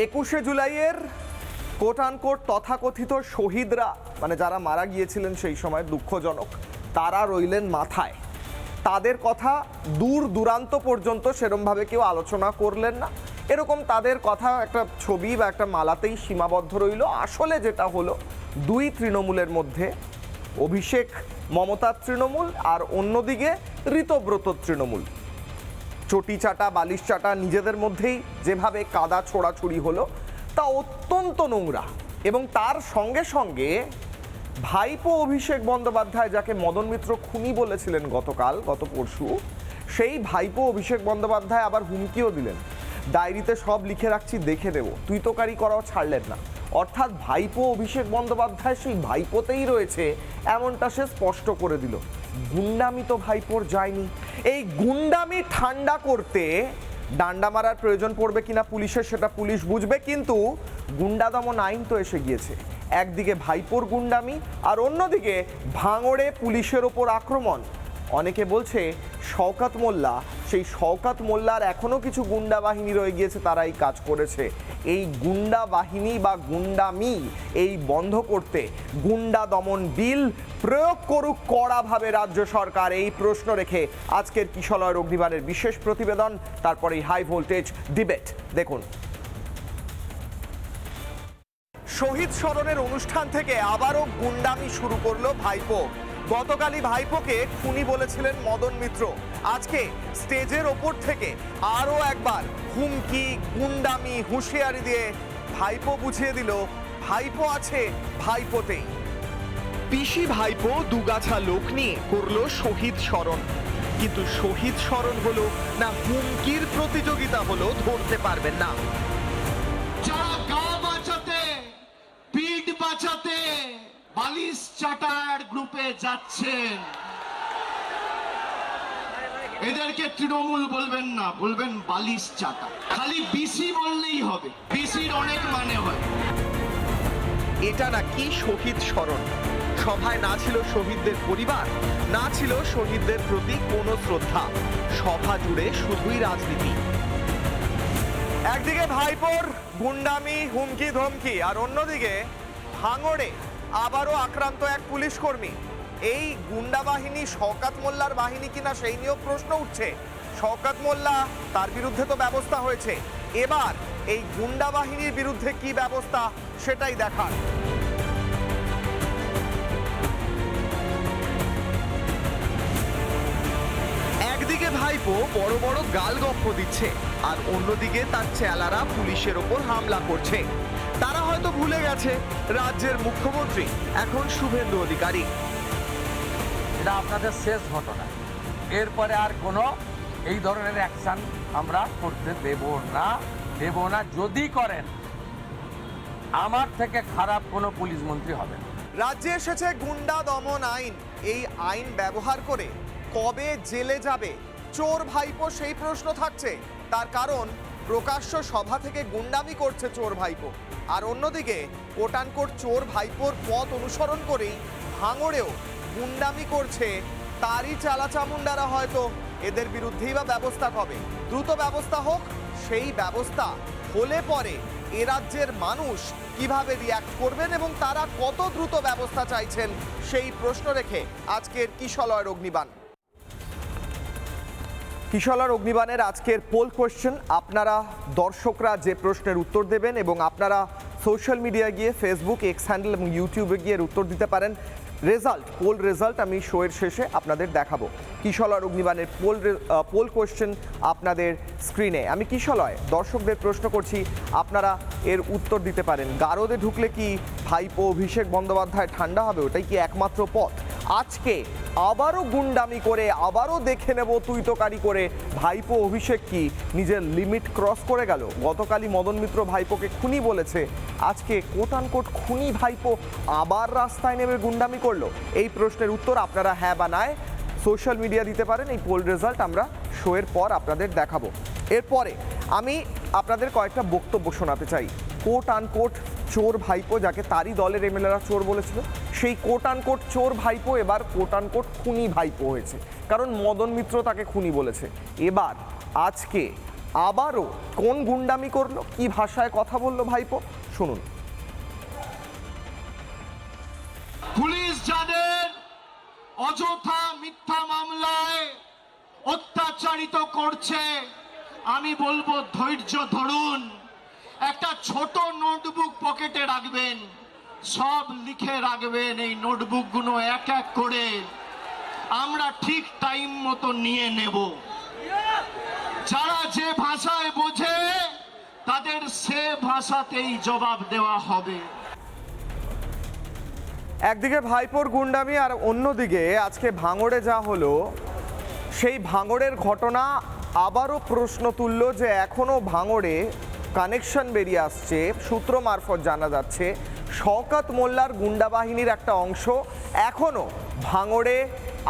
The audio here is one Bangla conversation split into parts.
21শে জুলাইয়ের কোট আনকোট তথাকথিত শহীদরা, মানে যারা মারা গিয়েছিলেন সেই সময়, দুঃখজনক, তারা রইলেন মাথায়। তাদের কথা দূর দূরান্ত পর্যন্ত সেরমভাবে কেউ আলোচনা করলেন না। এরকম তাদের কথা একটা ছবি বা একটা মালাতেই সীমাবদ্ধ রইল। আসলে যেটা হলো, দুই তৃণমূলের মধ্যে, অভিষেক মমতার তৃণমূল আর অন্যদিকে ঋতব্রত তৃণমূল, চটি চাটা বালিশ চাটা নিজেদের মধ্যেই যেভাবে কাদা ছোড়াছুড়ি হলো, তা অত্যন্ত নোংরা। এবং তার সঙ্গে সঙ্গে ভাইপো অভিষেক বন্দ্যোপাধ্যায়, যাকে মদন মিত্র খুনি বলেছিলেন গত পরশু, সেই ভাইপো অভিষেক বন্দ্যোপাধ্যায় আবার হুমকিও দিলেন, ডায়েরিতে সব লিখে রাখছি, দেখে দেবো, তুই তো কারি করাও ছাড়লেন না। অর্থাৎ ভাইপো অভিষেক বন্দ্যোপাধ্যায় সেই ভাইপোতেই রয়েছে, এমনটা সে স্পষ্ট করে দিল। গুন্ডামি তো ভাইপোর যায়নি। এই গুন্ডামি ঠান্ডা করতে ডান্ডা মারার প্রয়োজন পড়বে কিনা পুলিশের, সেটা পুলিশ বুঝবে, কিন্তু গুন্ডা দমন আইন তো এসে গিয়েছে। একদিকে ভাইপোর গুন্ডামি আর অন্যদিকে ভাঙড়ে পুলিশের ওপর আক্রমণ। অনেকে বলছে শওকত মোল্লা, সেই শওকত মোল্লার এখনো কিছু গুন্ডা বাহিনী রয়ে গিয়েছে, তারা এই কাজ করেছে। এই গুন্ডা বাহিনী বা গুন্ডামি এই বন্ধ করতে গুন্ডা দমন বিল প্রয়োগ করুক কড়াভাবে রাজ্য সরকার, এই প্রশ্ন রেখে আজকের কিশলয়ের অগ্নিবাণের বিশেষ প্রতিবেদন, তারপরে হাই ভোল্টেজ ডিবেট। দেখুন, শহীদ স্মরণের অনুষ্ঠান থেকে আবারও গুন্ডামি শুরু করলো ভাইপো। গতকালই ভাইপোকে খুনি বলেছিলেন মদন মিত্র। আজকে স্টেজের ওপর থেকে আরও একবার হুমকি, গুন্ডামি, হুঁশিয়ারি দিয়ে ভাইপো বুঝিয়ে দিল ভাইপো আছে ভাইপোতেই। পিসি ভাইপো দুগাছা লোক নিয়ে করলো শহীদ স্মরণ, কিন্তু শহীদ স্মরণ হলো না হুমকির প্রতিযোগিতা হলো ধরতে পারবেন না। যারা গা বাঁচাতে, পিঠ বাঁচাতে বালিশ চাটার গ্রুপে যাচ্ছেন, এদেরকে তৃণমূল বলবেন না, বলবেন বালিশ চাটা। খালি বিসি বললেই হবে, বিসির অনেক মানে হয়। এটা নাকি শহীদ স্মরণ। সভায় না ছিল শহীদদের পরিবার, না ছিল শহীদদের প্রতি কোনো শ্রদ্ধা। সভা জুড়ে শুধুই রাজনীতি। একদিকে ভাইপোর গুন্ডামি, হুমকি ধমকি, আর অন্যদিকে ভাঙড়ে আবারও আক্রান্ত এক পুলিশ কর্মী। এই গুন্ডা বাহিনী শওকত মোল্লার বাহিনী কিনা সেই নিয়েও প্রশ্ন উঠছে। শওকত মোল্লা, তার বিরুদ্ধে তো ব্যবস্থা হয়েছে, এবার এই গুন্ডা বাহিনীর বিরুদ্ধে কি ব্যবস্থা সেটাই দেখার। একদিকে ভাইপো বড় বড় গালগপ্প দিচ্ছে, আর অন্যদিকে তার চেলারা পুলিশের ওপর হামলা করছে। তারা হয়তো ভুলে গেছে রাজ্যের মুখ্যমন্ত্রী এখন শুভেন্দু অধিকারী। এটা আপনাদের শেষ ঘটনা, এরপরে আর কোনো এই ধরনের অ্যাকশন আমরা করতে দেব না। যদি করেন, আমার থেকে খারাপ কোনো পুলিশ মন্ত্রী হবে না। রাজ্যে এসেছে গুন্ডা দমন আইন। এই আইন ব্যবহার করে কবে জেলে যাবে চোর ভাইপো, সেই প্রশ্ন থাকছে। তার কারণ, প্রকাশ্য সভা থেকে গুন্ডামি করছে চোর ভাইপো, আর অন্যদিকে কোটানকোট চোর ভাইপোর পথ অনুসরণ করেই ভাঙড়েও গুন্ডামি করছে তারই চালাচামুন্ডারা। হয়তো এদের বিরুদ্ধেই বা ব্যবস্থা কবে? দ্রুত ব্যবস্থা হোক। সেই ব্যবস্থা হলে পরে এ রাজ্যের মানুষ কিভাবে রিয়্যাক্ট করবেন এবং তারা কত দ্রুত ব্যবস্থা চাইছেন, সেই প্রশ্ন রেখে আজকের কিশলয়ের অগ্নিবাণ। কিশলয়ের অগ্নিবাণের আজকের পোল কোয়েশ্চেন, আপনারা দর্শকরা যে প্রশ্নের উত্তর দেবেন, এবং আপনারা সোশ্যাল মিডিয়ায় গিয়ে ফেসবুক, এক্স হ্যান্ডেল এবং ইউটিউবে গিয়ে উত্তর দিতে পারেন। পোল রেজাল্ট আমি শোয়ের শেষে আপনাদের দেখাবো। কিশলয়ের অগ্নিবাণের পোল কোয়েশ্চেন আপনাদের স্ক্রিনে। আমি কিশলয় দর্শকদের প্রশ্ন করছি, আপনারা এর উত্তর দিতে পারেন। গারদে ঢুকলে কি ভাইপো অভিষেক বন্দ্যোপাধ্যায় ঠান্ডা হবে? ওটাই কি একমাত্র পথ? আজকে আবারও গুন্ডামি করে, আবারও দেখে নেব তুই তো কারি করে ভাইপো অভিষেক কি নিজের লিমিট ক্রস করে গেল? গতকালই মদন মিত্র ভাইপোকে খুনি বলেছে, আজকে কোট আনকোট খুনি ভাইপো আবার রাস্তায় নেমে গুন্ডামি করলো। এই প্রশ্নের উত্তর আপনারা হ্যাঁ বা নায় সোশ্যাল মিডিয়া দিতে পারেন। এই পোল রেজাল্ট আমরা শোয়ের পর আপনাদের দেখাবো। এরপরে আমি আপনাদের কয়েকটা বক্তব্য শোনাতে চাই। কোট আনকোট চোর ভাইপো, যাকে তারই দলের এমএলএরা চোর বলেছিল, সেই কোট আনকোট চোর ভাইপো এবার কোট আনকোট খুনি ভাইপো হয়েছে, কারণ মদন মিত্র তাকে খুনি বলেছে। এবার আজকে আবারও কোন গুন্ডামি করলো, কি ভাষায় কথা বললো ভাইপো, শুনুন। পুলিশ যাদের অযথা মিথ্যা মামলায় অত্যাচারিত করছে, আমি বলবো ধৈর্য ধরুন। একটা ছোট নোটবুক পকেটে রাখবেন, সব লিখে রাখবেন। এই নোটবুকগুলো এক এক করে আমরা ঠিক টাইম মতো নিয়ে নেব। যারা যে ভাষায় বোঝে তাদের সে ভাষাতেই জবাব দেওয়া হবে। একদিকে ভাইপোর গুন্ডামি আর অন্যদিকে আজকে ভাঙড়ে যা হলো, সেই ভাঙড়ের ঘটনা আবারও প্রশ্ন তুলল যে এখনও ভাঙড়ে কানেকশন বেরিয়ে আসছে, সূত্র মারফত জানা যাচ্ছে শওকত মোল্লার গুন্ডা বাহিনীর একটা অংশ এখনও ভাঙড়ে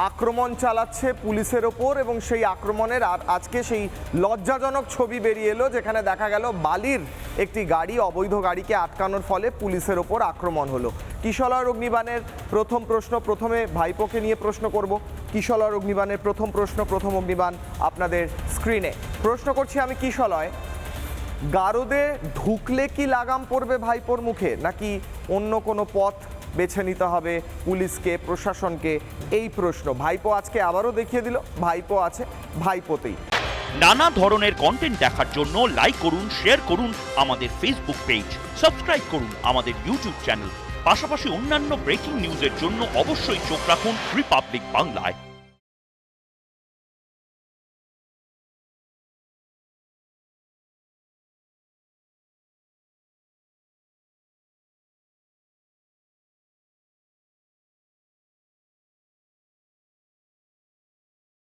আক্রমণ চালাচ্ছে পুলিশের ওপর, এবং সেই আক্রমণের আজকে সেই লজ্জাজনক ছবি বেরিয়ে এলো যেখানে দেখা গেল বালির একটি গাড়ি, অবৈধ গাড়িকে আটকানোর ফলে পুলিশের ওপর আক্রমণ হলো। কিশলয় অগ্নিবাণের প্রথম প্রশ্ন, প্রথমে ভাইপোকে নিয়ে প্রশ্ন করব। কিশলয় অগ্নিবাণের প্রথম প্রশ্ন, প্রথম অগ্নিবাণ আপনাদের স্ক্রিনে। প্রশ্ন করছি আমি কিশলয়, গারদে ঢুকলে কি লাগাম পড়বে ভাইপোর মুখে, নাকি অন্য কোনো পথ বেছে নিতে হবে পুলিশকে, প্রশাসনকে? এই প্রশ্ন ভাইপো আজকে আবারও দেখিয়ে দিল ভাইপো আছে ভাইপোতেই। নানা ধরনের কন্টেন্ট দেখার জন্য লাইক করুন, শেয়ার করুন আমাদের ফেসবুক পেজ, সাবস্ক্রাইব করুন আমাদের ইউটিউব চ্যানেল। পাশাপাশি অন্যান্য ব্রেকিং নিউজের জন্য অবশ্যই চোখ রাখুন রিপাবলিক বাংলায়।